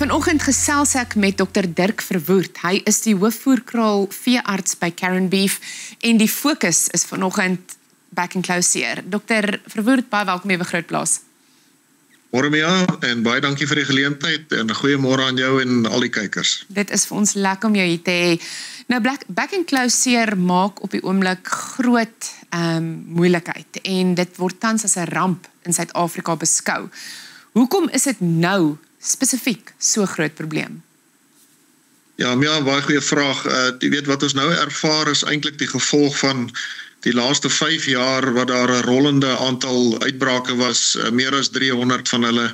Vanoggend gesels ek met Dr. Dirk Verwoerd. Hy is die hoofvoerkraal veearts by Karen Beef en die fokus is vanoggend back and close hier. Dr. Verwoerd, baie welkom by Grootplaas. Môre Mia, en baie dankie vir die geleentheid en 'n goeiemôre aan jou en al die kykers. Dit is vir ons lekker om jou hier te hê. Nou back and close hier maak op die oomblik groot moeilikheid en dit word tans as 'n ramp in Suid-Afrika beskou. Hoekom is dit nou spesifiek so groot probleem? Ja, Mia, baie goeie vraag. Jy weet wat ons nou ervaar is eintlik die gevolg van die laaste 5 jaar wat daar 'n rollende aantal uitbrake was, meer as 300 van hulle.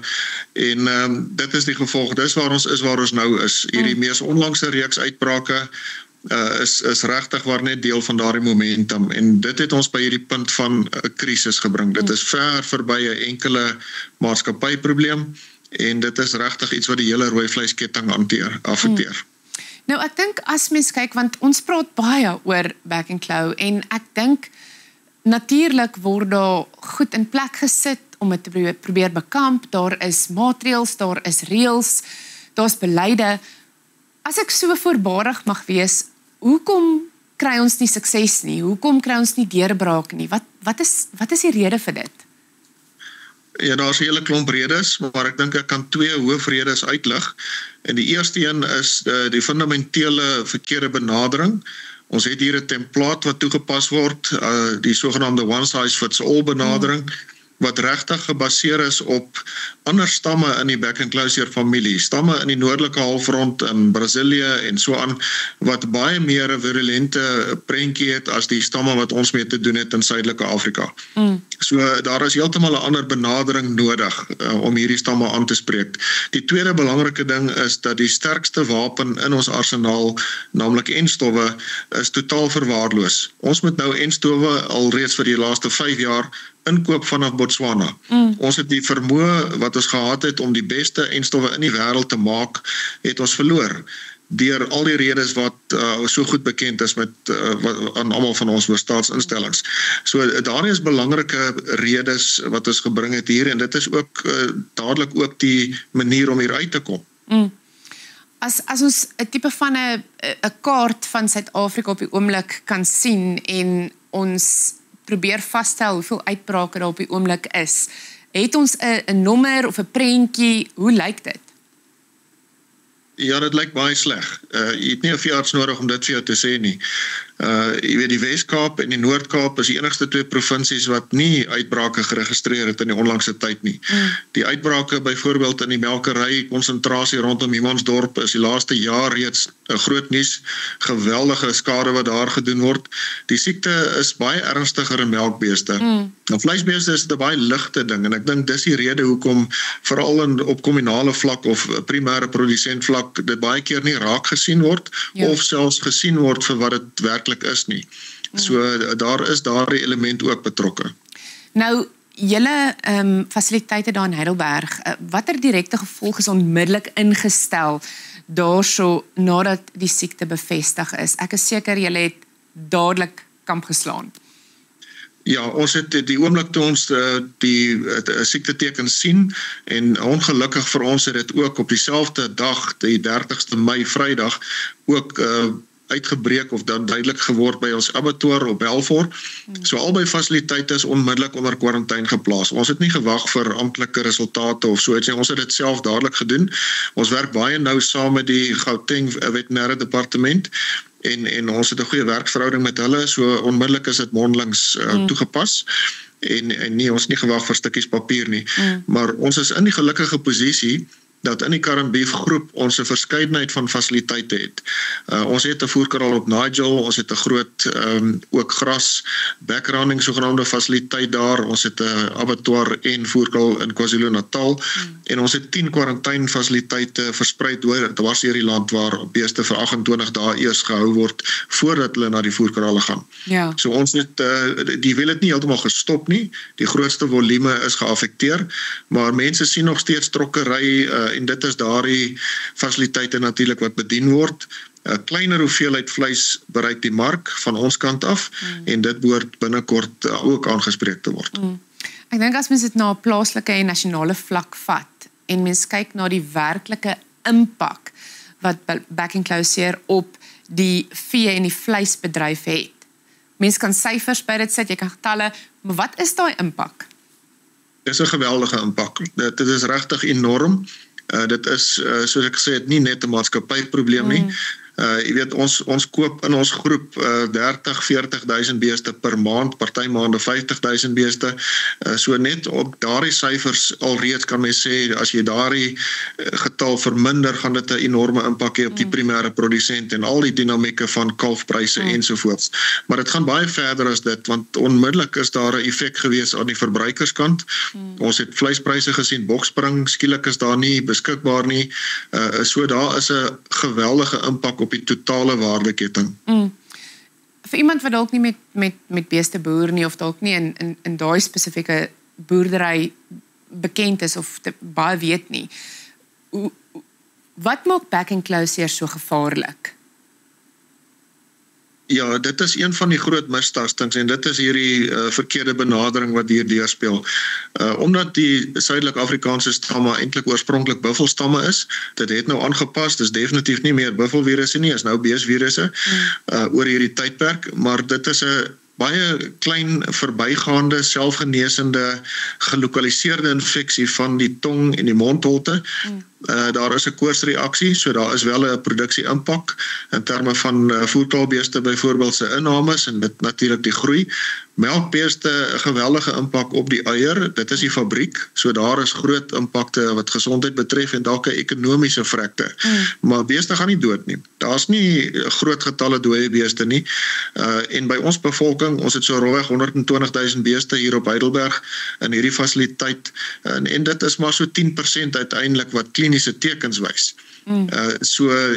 En dit is die gevolg. Dis waar ons nou is. Hierdie mees onlangse reeks uitbrake is regtig waar net deel van daardie momentum. En dit het ons by hierdie punt van 'n krisis gebring. Dit is ver verby 'n enkele maatskappyprobleem. En dit is regtig iets wat die hele rooi vleisketting affekteer. Nou ek dink as mens kyk, want ons praat baie oor back and claw en ek dink natuurlik word daar goed in plek gesit om dit te probeer bekamp. Daar is maatreëls, daar is reëls, daar's beleide. As ek so voorbarig mag wees, hoekom kry ons nie sukses nie? Hoekom kry ons nie deurbraak nie? Wat is die rede vir dit? Ja, daar's 'n hele klomp redes, maar ek dink ek kan 2 hoofredes uitlig. En die eerste een is die fundamentele verkeerde benadering. Ons het hier 'n template wat toegepas word, die sogenaamde one size fits all benadering, wat regtig gebaseer is op ander stamme in die back and close familie, stamme in die noordelike halfrond in Brasilië en so aan, wat baie meer 'n virulente prentjie het as die stamme wat ons mee te doen het in Suidelike Afrika. So daar is heeltemal 'n ander benadering nodig om hierdie stamme aan te spreek. Die tweede belangrike ding is dat die sterkste wapen in ons arsenaal, naamlik enstowwe, is totaal verwaarloos. Ons moet nou enstowwe alreeds vir die laaste 5 jaar inkoop vanaf Botswana. Ons het die vermoë wat ons gehad het om die beste enstowwe in die wêreld te maak, het ons verloor deur al die redes wat so goed bekend is met aan almal van ons staatsinstellings. So daar is belangrike redes wat ons gebring het hier en dit is ook dadelik ook die manier om hier uit te kom. As ons 'n tipe van 'n kaart van Suid-Afrika op die oomblik kan sien en ons probeer vasstel hoeveel uitbrake daar op die oomblik is, het ons 'n nommer of 'n prentjie, hoe lyk dit? Ja, dit lyk baie sleg. Jy het nie 'n veearts nodig om dit vir jou te sê nie. Jy weet, die Wes-Kaap en die Noord-Kaap is die enigste 2 provinsies wat nie uitbrake geregistreer het in die onlangse tyd nie. Die uitbrake byvoorbeeld in die melkery konsentrasie rondom Humansdorp is die laaste jaar reeds 'n groot nuus, geweldige skade wat daar gedoen word. Die siekte is baie ernstiger in melkbeeste. Nou vleisbeeste is 'n baie ligte ding en ek dink dis die rede hoekom veral op kommunale vlak of primêre produsent vlak dit baie keer nie raak gesien word of selfs gesien word vir wat dit werklik is nie. So daar is daardie element ook betrokke. Nou, julle fasiliteite daar in Heidelberg, watter direkte gevolge is onmiddellik ingestel daarso nadat die siekte bevestig is? Ek is seker julle het dadelik kamp geslaan. Ja, ons het die oomblik toe ons die siektetekens sien en ongelukkig vir ons het dit ook op dieselfde dag, die 30ste Mei, Vrydag, ook uitgebreek of dan duidelik geword by ons abattoir op Belfort. So albei fasiliteite is onmiddellik onder kwarantyne geplaas. Ons het nie gewag vir amptelike resultate of so iets nie. Ons het dit self dadelik gedoen. Ons werk baie nou saam met die Gauteng Veterinêre Departement en ons het 'n goeie werksverhouding met hulle, so onmiddellik is dit mondelings toegepas. En nie, ons het nie gewag vir stukkies papier nie. Maar ons is in die gelukkige posisie dat in die Karen Beef groep ons 'n verskeidenheid van fasiliteite het. Ons het 'n voerkraal op Nigel, ons het 'n groot ook gras backgrounding sogenaamde fasiliteit daar, ons het 'n abattoir en voerkraal in KwaZulu-Natal en ons het 10 kwarantynefasiliteite versprei dwars deur die land waar beeste vir 28 dae eers gehou word voordat hulle na die voerkrale gaan. Ja. So ons het die wil dit nie heeltemal gestop nie. Die grootste volume is geaffekteer, maar mense sien nog steeds trokkery en dit is daardie fasiliteite natuurlik wat bedien word. 'n kleiner hoeveelheid vleis bereik die mark van ons kant af en dit behoort binnekort ook aangespreek te word. Ek dink as mens dit na 'n plaaslike en nasionale vlak vat en mens kyk na die werklike impak wat Back and Close op die vee en die vleisbedryf het. Mense kan syfers by dit sit, jy kan getalle, maar wat is daai impak? Dit is 'n geweldige impak. Dit is regtig enorm. Dit is, soos ek gesê het, nie net 'n maatskappyprobleem nie. Jy weet, ons koop in ons groep 30-40.000 beeste per maand, party maande 50.000 beeste. So net op daardie syfers alreeds kan mens sê, as jy daardie getal verminder, gaan dit 'n enorme impak hê op die primêre produsent en al die dinamieke van kalfpryse ensovoorts. Maar dit gaan baie verder as dit, want onmiddellik is daar 'n effek gewees aan die verbruikerskant. Ons het vleispryse gesien, bokspring, skielik is daar nie beskikbaar nie. So daar is 'n geweldige impak op die totale waardeketting. Vir iemand wat dalk nie met beeste boer nie, of dalk nie in daai spesifieke boerdery bekend is of baie weet nie, wat maak Back and Close so gevaarlik? Ja, dit is een van die groot mistastings en dit is hierdie verkeerde benadering wat hier deurspeel. Omdat die Suidelik-Afrikaanse stamme eintlik oorspronklik buffelstamme is, dit het nou aangepas, dis definitief nie meer buffelvirusse nie, is nou beesvirusse oor hierdie tydperk, maar dit is 'n baie klein verbygaande, selfgenesende, gelokaliseerde infeksie van die tong en die mondholte. Daar is 'n koorsreaksie, so daar is wel 'n produksie-impak in terme van voerkraalbeeste byvoorbeeld se innames en dit natuurlik die groei. Melkbeeste 'n geweldige impak op die eier, dit is die fabriek, so daar is groot impakte wat gesondheid betref en dalk 'n ekonomiese vrekte. Maar beeste gaan nie dood nie. Daar's nie groot getalle dooie beeste nie. En by ons bevolking, ons het so rowweg 120.000 beeste hier op Heidelberg in hierdie fasiliteit en dit is maar so 10% uiteindelik wat kliniese tekens wys.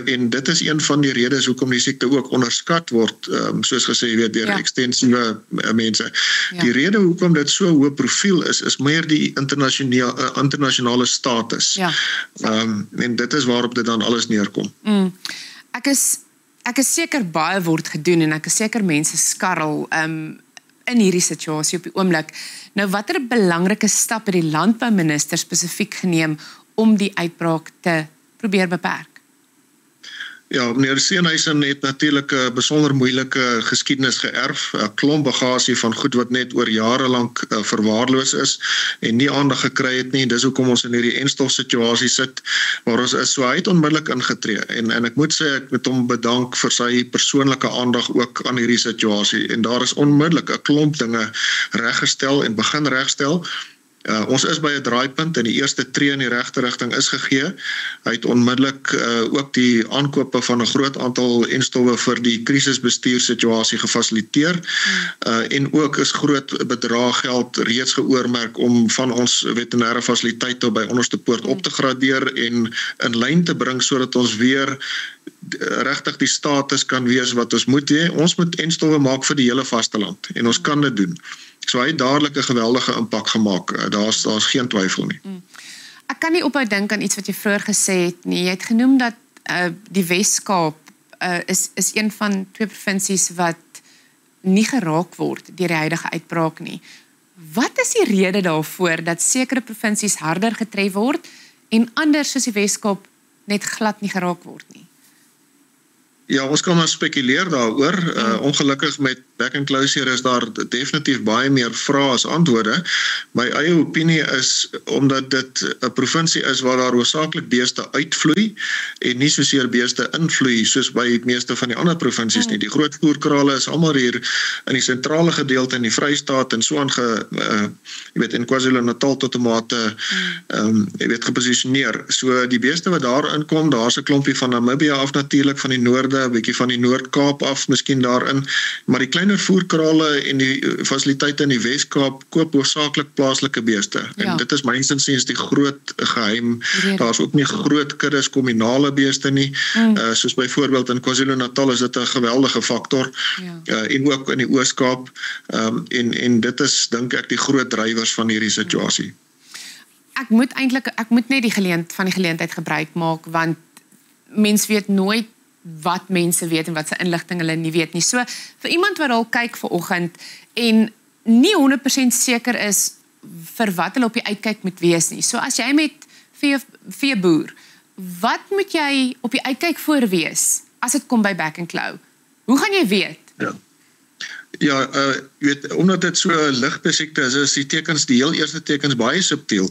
En dit is een van die redes hoekom die siekte ook onderskat word, soos gesê weet deur ekstensiewe mense. Die rede hoekom dit so hoë profiel is meer die internasionale status. En dit is waarop dit dan alles neerkom. Ek is seker baie word gedoen en ek is seker mense skarrel in hierdie situasie op die oomblik. Nou watter belangrike stap het die landbouminister spesifiek geneem om die uitbraak te probeer beperk? Ja, meneer Steenhuisen het natuurlik 'n besonder moeilike geskiedenis geërf, 'n klomp bagasie van goed wat net oor jare lank verwaarloos is en nie aandag gekry het nie. Dis hoekom ons in hierdie enstofsituasie sit waar ons is. So hy het onmiddellik ingetree en ek moet sê ek moet hom bedank vir sy persoonlike aandag ook aan hierdie situasie en daar is onmiddellik 'n klomp dinge reggestel en begin regstel. Ons is by 'n draaipunt en die eerste tree in die regte rigting is gegee. Hy het onmiddellik ook die aankope van 'n groot aantal enstowwe vir die krisisbestuursituasie gefasiliteer en ook is groot bedrag geld reeds geoormerk om van ons veterinêre fasiliteite by Onderste Poort op te gradeer en in lyn te bring sodat ons weer regtig die status kan wees wat ons moet hê. Ons moet enstowwe maak vir die hele vasteland en ons kan dit doen. So hy het dadelik 'n geweldige impak gemaak. Daar's geen twyfel nie. Ek kan nie ophou dink aan iets wat jy vroeër gesê het nie. Jy het genoem dat die Wes-Kaap is een van 2 provinsies wat nie geraak word deur die huidige uitbraak nie. Wat is die rede daarvoor dat sekere provinsies harder getref word en ander soos die Wes-Kaap net glad nie geraak word nie? Ja, ons kan maar spekuleer daaroor. Ongelukkig met Back and Close is daar definitief baie meer vrae as antwoorde. My eie opinie is omdat dit 'n provinsie is waar daar hoofsaaklik beeste uitvloei en nie soseer beeste invloei soos by die meeste van die ander provinsies nie. Die groot voerkrale is almal hier in die sentrale gedeelte in die Vrystaat en so aan in KwaZulu-Natal tot 'n mate geposisioneer. So die beeste wat daar inkom, daar's 'n klompie van Namibië af natuurlik van die noorde, 'n bietjie van die Noord-Kaap af, miskien daarin, maar die kleiner voerkrale en die fasiliteite in die Wes-Kaap koop hoofsaaklik plaaslike beeste. En dit is myns insiens die groot geheim. Daar's ook nie groot kuddes kominale beeste nie. Soos byvoorbeeld in KwaZulu-Natal is dit 'n geweldige faktor. En ook in die Oos-Kaap. En dit is dink ek die groot drywers van hierdie situasie. Ek moet net die geleentheid gebruik maak want mens weet nooit wat mense weet en wat se inligting hulle nie weet nie. So vir iemand wat al kyk vanoggend en nie 100% seker is vir wat hulle op die uitkyk moet wees nie. So as jy met veeboer wat moet jy op die uitkyk voor wees as dit kom by back and claw? Hoe gaan jy weet? Ja, jy weet, omdat dit so 'n ligte siekte is die tekens, die heel eerste tekens baie subtiel.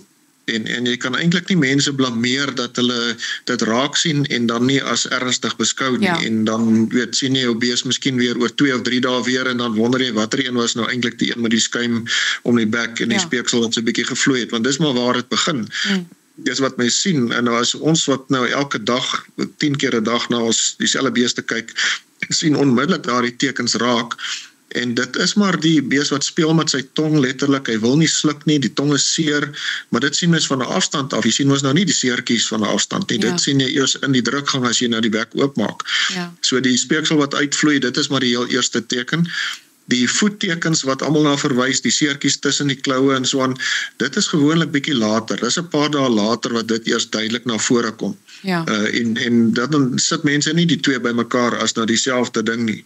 En jy kan eintlik nie mense blameer dat hulle dit raak sien en dan nie as ernstig beskou nie. Ja. En dan sien jy jou bees miskien weer oor 2 of 3 dae weer en dan wonder jy watter een was nou eintlik die een met die skuim om die bek en die speeksel wat so 'n bietjie gevloei het, want dis maar waar dit begin. Dis wat mens sien, en as ons wat nou elke dag, 10 keer 'n dag na ons dieselfde beeste kyk, sien onmiddellik daardie tekens raak. En dit is maar die bees wat speel met sy tong letterlik, hy wil nie sluk nie, die tong is seer, maar dit sien mens van 'n afstand af, jy sien mens nou nie die seertjies van 'n afstand nie, dit sien jy eers in die drukgang as jy nou die bek oopmaak. So die speeksel wat uitvloei, dit is maar die heel eerste teken. Die voettekens wat almal na verwys, die seertjies tussen die kloue en so aan, dit is gewoonlik bietjie later. Dis 'n paar dae later wat dit eers duidelik na vore kom. En dan sit mense nie die twee bymekaar as nou dieselfde ding nie.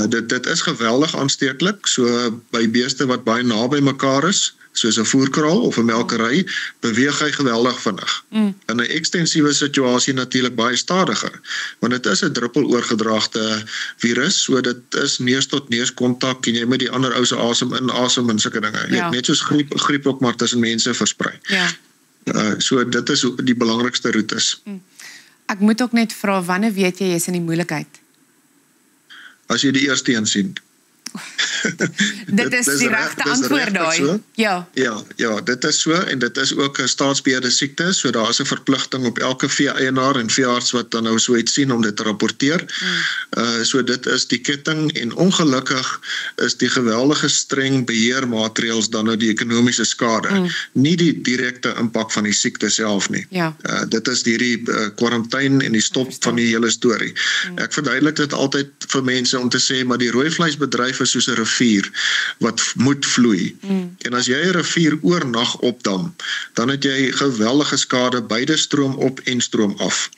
Dit is geweldig aansteeklik, so by beeste wat baie naby mekaar is, soos 'n voerkraal of 'n melkery, beweeg hy geweldig vinnig. In 'n ekstensiewe situasie natuurlik baie stadiger, want dit is 'n druppeloorgedraagde virus, so dit is neus tot neus kontak en jy moet die ander ou se asem inasem en sulke dinge. Net soos griep ook maar tussen mense versprei. So dit is die belangrikste roetes. Ek moet ook net vra, wanneer weet jy is in die moeilikheid? As jy die eerste een sien. Dit is die regte antwoord daai. Ja, dit is so, en dit is ook 'n staatsbeheerde siekte, so daar is 'n verpligting op elke vee-eienaar en veearts wat dan nou so iets sien om dit te rapporteer. So dit is die ketting, en ongelukkig is die geweldige streng beheermaatreëls dan nou die ekonomiese skade, nie die direkte impak van die siekte self nie. Dit is hierdie kwarantyne en die stop van die hele storie. Ek verduidelik dit altyd vir mense om te sê, maar die rooivleisbedryf is soos 'n rivier wat moet vloei. En as jy 'n rivier oornag opdam, dan het jy geweldige skade beide stroom op en stroom af.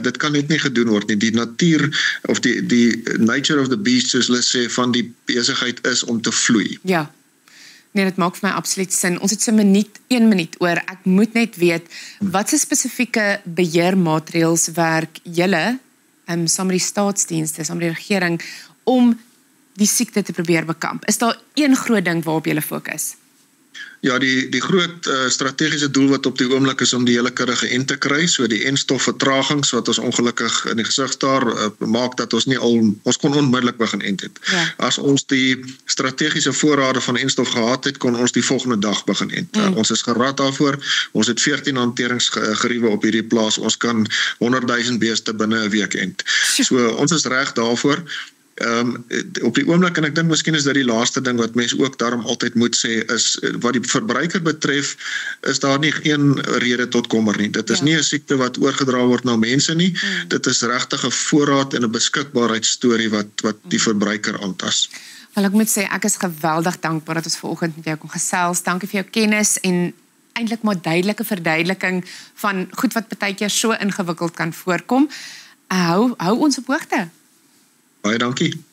Dit kan net nie gedoen word nie. Die natuur of die nature of the beast, soos hulle sê, van die besigheid is om te vloei. Nee, dit maak vir my absoluut sin. Ons het so 1 minuut oor. Ek moet net weet, wat se spesifieke beheermaatreëls werk julle saam met die staatsdienste, saam met die regering, om die siekte te probeer bekamp? Is daar een groot ding waarop julle fokus? Ja, die groot strategiese doel wat op die oomblik is om die hele kudde geënt te kry, so die enstofvertragings wat ons ongelukkig in die gesig staar, maak dat ons kon onmiddellik begin ent het. As ons die strategiese voorrade van enstof gehad het, kon ons die volgende dag begin ent. Ons is gerad daarvoor, ons het 14 hanteringsgeriewe op hierdie plaas, ons kan 100,000 beeste binne 'n week ent. So ons is reg daarvoor. Op die oomblik, en ek dink miskien is dit die laaste ding wat mense ook daarom altyd moet sê, is wat die verbruiker betref, is daar nie een rede tot kommer nie. Dit is nie 'n siekte wat oorgedra word na mense nie, dit is regtig 'n voorraad en 'n beskikbaarheidsstorie wat die verbruiker aantas. Wel, ek moet sê, ek is geweldig dankbaar dat ons vanoggend met jou kon gesels. Dankie vir jou kennis en eintlik maar duidelike verduideliking van goed wat partykeer so ingewikkeld kan voorkom. Hou ons op hoogte. Baie dankie.